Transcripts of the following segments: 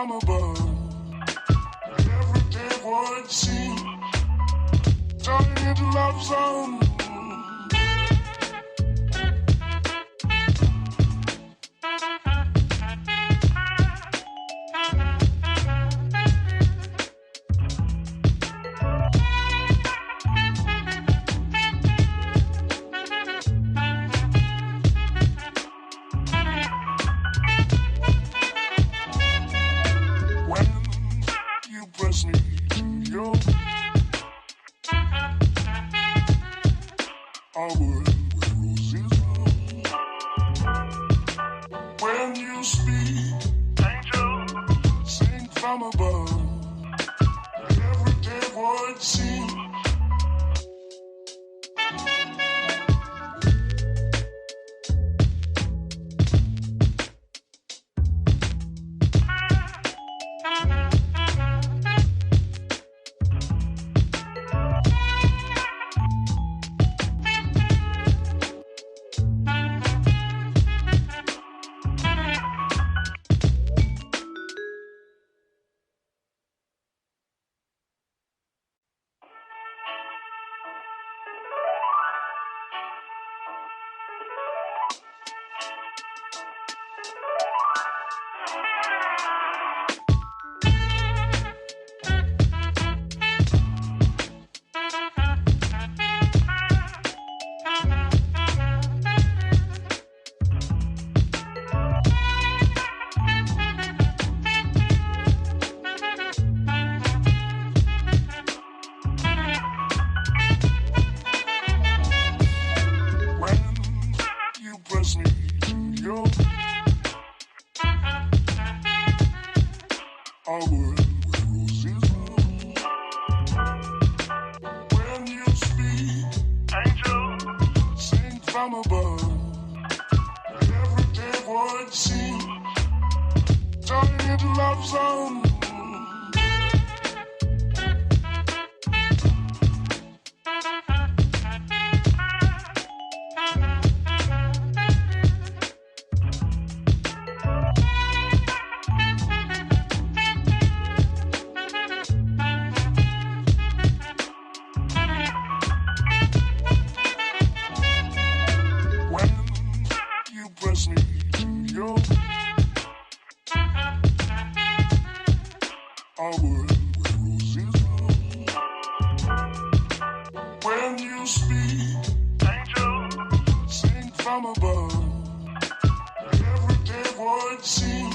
from above. Every day would seem turning into love zone. When you speak, angel, sing from above. Every day would seem from above. Every day would seem turning into love zone. When you speak, angel, sing from above. Every day would seem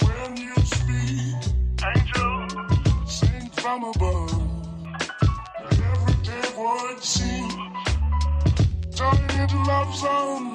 when you speak, angel, sing from above. Every day would seem turning into love zone.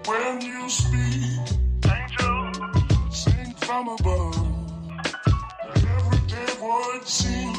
When you words seem.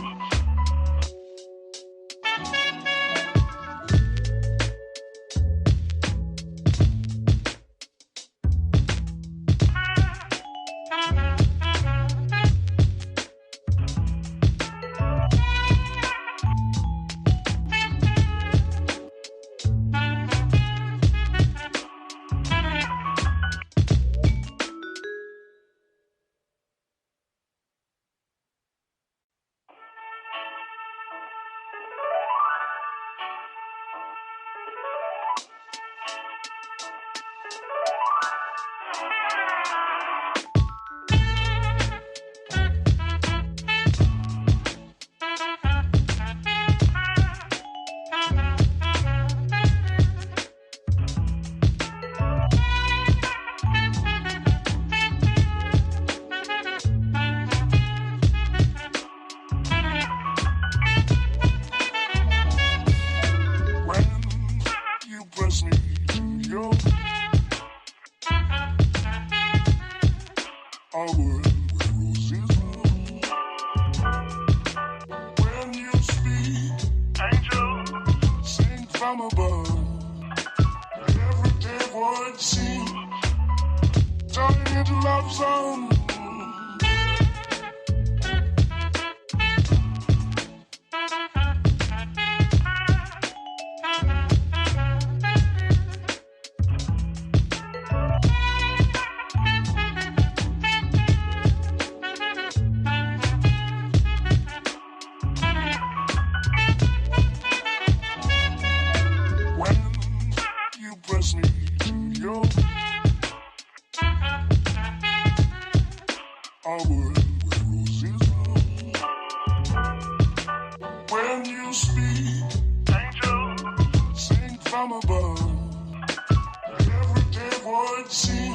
Press me to your our world where roses bloom. When you speak, angel, sing from above. Everyday words seem turning into love songs. Press me to your our world where roses bloom. When you speak, angel, sing from above. Everyday words seem